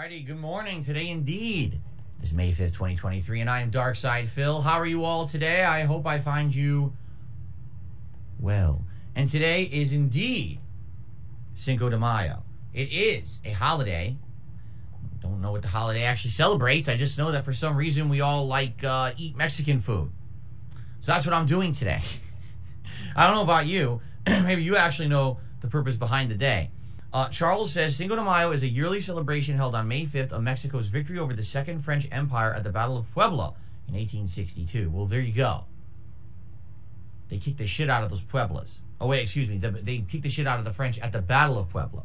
Alrighty, good morning. Today indeed is May 5th, 2023, and I am Darkside Phil. How are you all today? I hope I find you well. And today is indeed Cinco de Mayo. It is a holiday. Don't know what the holiday actually celebrates. I just know that for some reason we all like eat Mexican food. So that's what I'm doing today. I don't know about you. Maybe you actually know the purpose behind the day. Charles says, Cinco de Mayo is a yearly celebration held on May 5th of Mexico's victory over the Second French Empire at the Battle of Puebla in 1862. Well, there you go. They kicked the shit out of those Pueblas. Oh, wait, excuse me. They kicked the shit out of the French at the Battle of Puebla.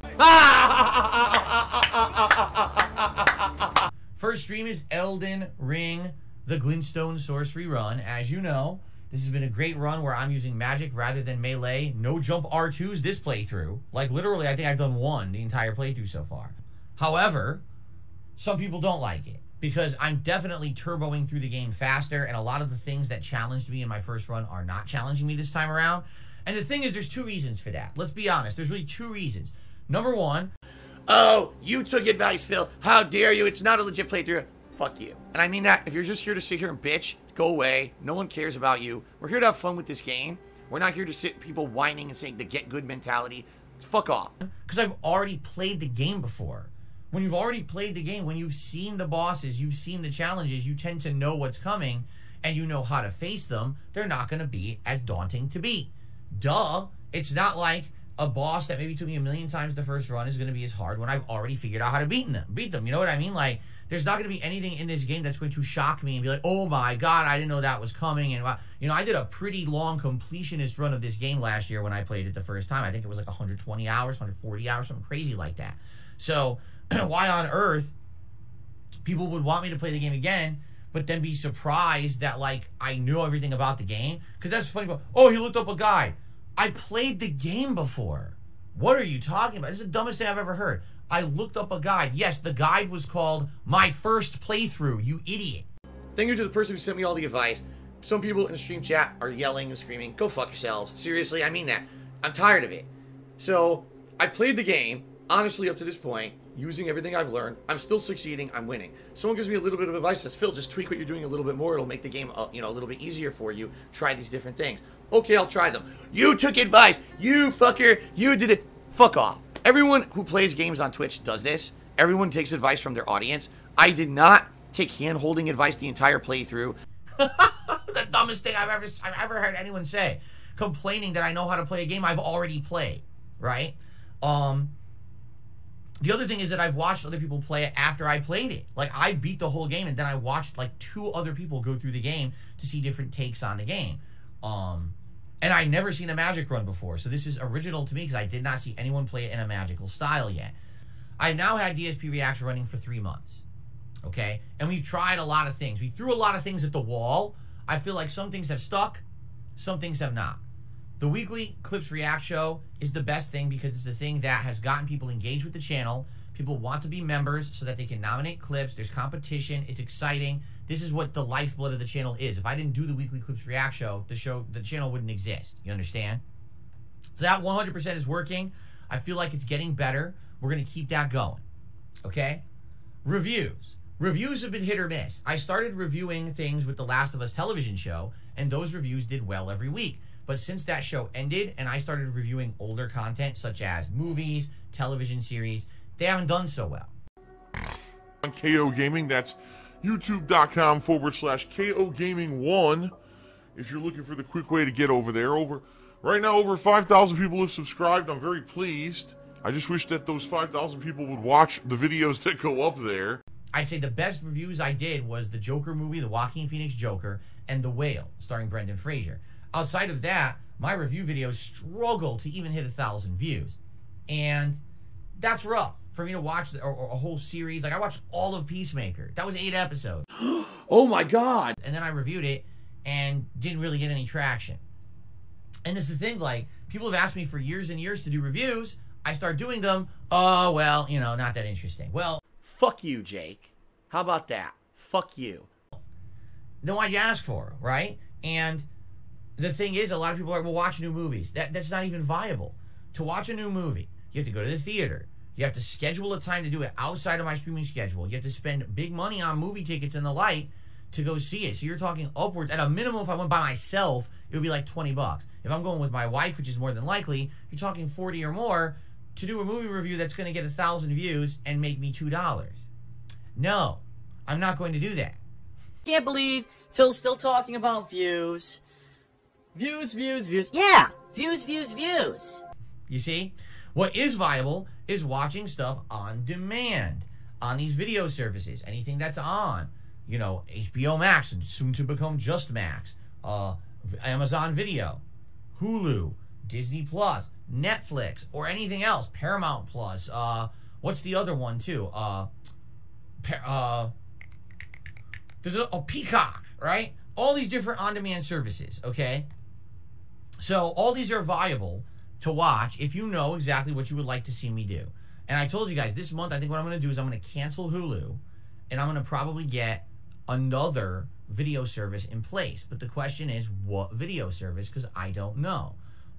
First stream is Elden Ring, the Glintstone Sorcery Run. As you know, this has been a great run where I'm using magic rather than melee. No jump R2s this playthrough. Like, literally, I think I've done one the entire playthrough so far. However, some people don't like it because I'm definitely turboing through the game faster, and a lot of the things that challenged me in my first run are not challenging me this time around. And the thing is, there's two reasons for that. Let's be honest. There's really two reasons. Number one, oh, you took advice, Phil. How dare you? It's not a legit playthrough. Fuck you. And I mean that. If you're just here to sit here and bitch, go away. No one cares about you. We're here to have fun with this game. We're not here to sit people whining and saying the get good mentality. Fuck off. Because I've already played the game before. When you've already played the game, when you've seen the bosses, you've seen the challenges, you tend to know what's coming and you know how to face them. They're not going to be as daunting to beat. Duh. It's not like a boss that maybe took me a million times the first run is going to be as hard when I've already figured out how to beat them. You know what I mean? Like, there's not going to be anything in this game that's going to shock me and be like, oh my god, I didn't know that was coming. And, you know, I did a pretty long completionist run of this game last year when I played it the first time. I think it was like 120 hours, 140 hours, something crazy like that. So, why on earth people would want me to play the game again, but then be surprised that, like, I knew everything about the game? Because that's funny. But, oh, he looked up a guide. I played the game before. What are you talking about? This is the dumbest thing I've ever heard. I looked up a guide. Yes, the guide was called My First Playthrough, you idiot. Thank you to the person who sent me all the advice. Some people in the stream chat are yelling and screaming, go fuck yourselves. Seriously, I mean that. I'm tired of it. So, I played the game, honestly, up to this point, using everything I've learned. I'm still succeeding. I'm winning. Someone gives me a little bit of advice, says, Phil, just tweak what you're doing a little bit more. It'll make the game, a little bit easier for you. Try these different things. Okay, I'll try them. You took advice. You fucker. You did it. Fuck off. Everyone who plays games on Twitch does this. Everyone takes advice from their audience. I did not take hand-holding advice the entire playthrough. The dumbest thing I've ever heard anyone say. Complaining that I know how to play a game I've already played. Right? The other thing is that I've watched other people play it after I played it. Like, I beat the whole game, and then I watched, like, 2 other people go through the game to see different takes on the game. And I'd never seen a magic run before, so this is original to me because I did not see anyone play it in a magical style yet. I've now had DSP Reaction running for 3 months, okay? And we've tried a lot of things. We threw a lot of things at the wall. I feel like some things have stuck, some things have not. The weekly Clips React show is the best thing because it's the thing that has gotten people engaged with the channel. People want to be members so that they can nominate clips. There's competition. It's exciting. This is what the lifeblood of the channel is. If I didn't do the weekly Clips React show, the channel wouldn't exist. You understand? So that 100% is working. I feel like it's getting better. We're going to keep that going. Okay? Reviews. Reviews have been hit or miss. I started reviewing things with the Last of Us television show, and those reviews did well every week. But since that show ended and I started reviewing older content, such as movies, television series, they haven't done so well. On KO Gaming, that's youtube.com/KO Gaming 1. If you're looking for the quick way to get over there. Right now, over 5,000 people have subscribed. I'm very pleased. I just wish that those 5,000 people would watch the videos that go up there. I'd say the best reviews I did was the Joker movie, the Joaquin Phoenix Joker, and The Whale, starring Brendan Fraser. Outside of that, my review videos struggle to even hit 1,000 views. And that's rough for me to watch a whole series. Like, I watched all of Peacemaker. That was 8 episodes. Oh my god! And then I reviewed it and didn't really get any traction. And it's the thing, like, people have asked me for years and years to do reviews. I start doing them. Oh, well, not that interesting. Well, fuck you, Jake. How about that? Fuck you. Then why'd you ask for it, right? And the thing is, a lot of people are like, well, watch new movies. That's not even viable. To watch a new movie, you have to go to the theater. You have to schedule a time to do it outside of my streaming schedule. You have to spend big money on movie tickets and the like to go see it. So you're talking upwards. At a minimum, if I went by myself, it would be like $20. If I'm going with my wife, which is more than likely, you're talking 40 or more to do a movie review that's going to get 1,000 views and make me $2. No, I'm not going to do that. Can't believe Phil's still talking about views. Views, views, views. Yeah, views, views, views. You see? What is viable is watching stuff on demand on these video services. Anything that's on, you know, HBO Max and soon to become Just Max, Amazon Video, Hulu, Disney Plus, Netflix, or anything else, Paramount Plus. What's the other one too? There's a Peacock, right? All these different on-demand services, okay? So all these are viable to watch if you know exactly what you would like to see me do. And I told you guys, this month, I think what I'm going to do is I'm going to cancel Hulu, and I'm going to probably get another video service in place. But the question is, what video service? Because I don't know.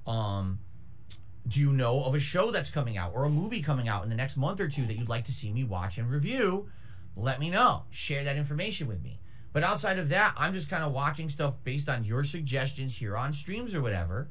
Do you know of a show that's coming out or a movie coming out in the next month or two that you'd like to see me watch and review? Let me know. Share that information with me. But outside of that, I'm just kind of watching stuff based on your suggestions here on streams or whatever.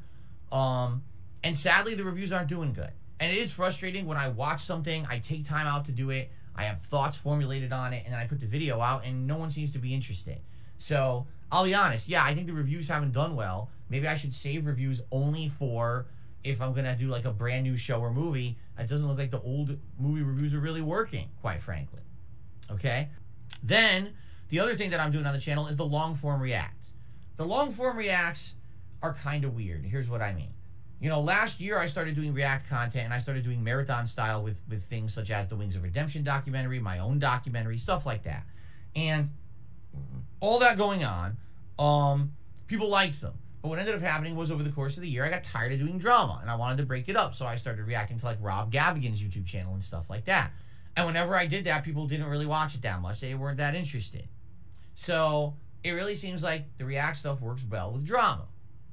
And sadly, the reviews aren't doing good. And it is frustrating when I watch something, I take time out to do it, I have thoughts formulated on it, and then I put the video out, and no one seems to be interested. So, I'll be honest, yeah, I think the reviews haven't done well. Maybe I should save reviews only for if I'm going to do like a brand new show or movie. It doesn't look like the old movie reviews are really working, quite frankly. Okay? Then, the other thing that I'm doing on the channel is the long-form reacts. The long-form reacts are kind of weird. Here's what I mean. You know, last year I started doing react content, and I started doing marathon style with things such as the Wings of Redemption documentary, my own documentary, stuff like that. And all that going on, people liked them. But what ended up happening was over the course of the year, I got tired of doing drama, and I wanted to break it up. So I started reacting to like Rob Gavigan's YouTube channel and stuff like that. And whenever I did that, people didn't really watch it that much. They weren't that interested. So it really seems like the react stuff works well with drama,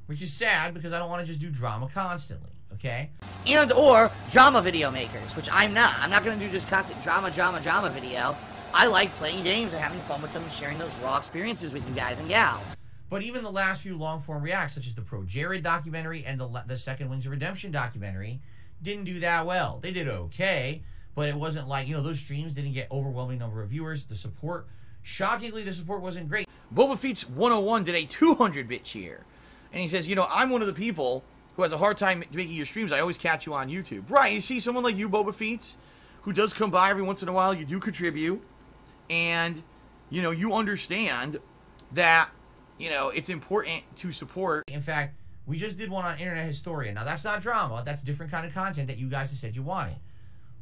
which is sad because I don't want to just do drama constantly, okay? And or drama video makers, which I'm not. I'm not going to do just constant drama video. I like playing games and having fun with them and sharing those raw experiences with you guys and gals. But even the last few long-form reacts, such as the Pro Jared documentary and the second Wings of Redemption documentary, didn't do that well. They did okay, but it wasn't like, you know, those streams didn't get overwhelming number of viewers. The support, shockingly, the support wasn't great. Boba Feet's 101 did a 200-bit cheer. And he says, you know, I'm one of the people who has a hard time making your streams. I always catch you on YouTube. Right, you see someone like you, Boba Feets, who does come by every once in a while. You do contribute. And, you know, you understand that, you know, it's important to support. In fact, we just did one on Internet Historian. Now, that's not drama. That's different kind of content that you guys have said you wanted.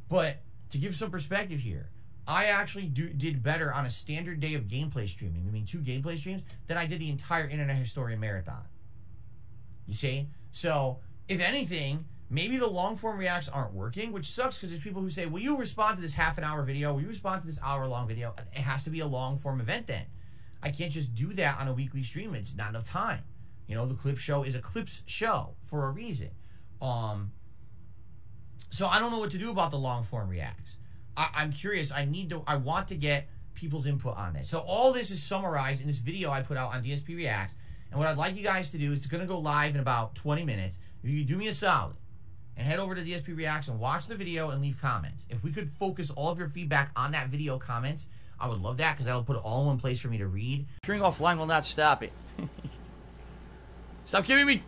But to give some perspective here, I actually did better on a standard day of gameplay streaming, I mean 2 gameplay streams, than I did the entire Internet Historian marathon. You see? So, if anything, maybe the long-form reacts aren't working, which sucks because there's people who say, will you respond to this half-an-hour video? Will you respond to this hour-long video? It has to be a long-form event then. I can't just do that on a weekly stream. It's not enough time. You know, the clip show is a clips show for a reason. So I don't know what to do about the long-form reacts. I'm curious. I want to get people's input on this. So all this is summarized in this video I put out on DSP Reacts. And what I'd like you guys to do is it's going to go live in about 20 minutes. If you do me a solid and head over to DSP Reacts and watch the video and leave comments. If we could focus all of your feedback on that video comments, I would love that because that'll put it all in one place for me to read. Appearing offline will not stop it. Stop giving me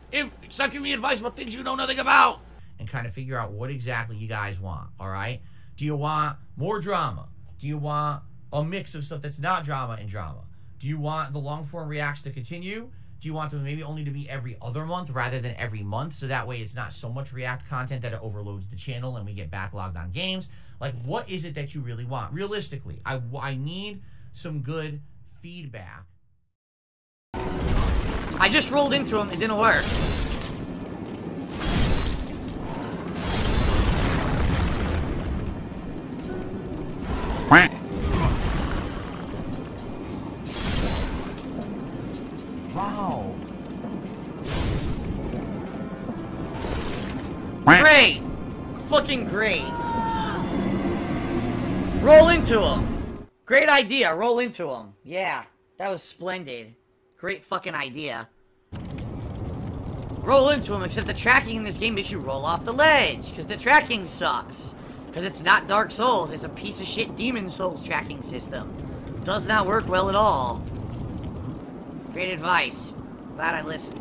advice about things you know nothing about. And kind of figure out what exactly you guys want, all right? Do you want more drama? Do you want a mix of stuff that's not drama and drama? Do you want the long-form reacts to continue? Do you want them maybe only to be every other month rather than every month? So that way it's not so much react content that it overloads the channel and we get backlogged on games. Like, what is it that you really want? Realistically, I need some good feedback. I just rolled into him. It didn't work. Wow. Great! Fucking great. Roll into him. Great idea. Roll into him. Yeah, that was splendid. Great fucking idea. Roll into him, except the tracking in this game makes you roll off the ledge, because the tracking sucks. Because it's not Dark Souls, it's a piece of shit Demon Souls tracking system. Does not work well at all. Great advice. Glad I listened.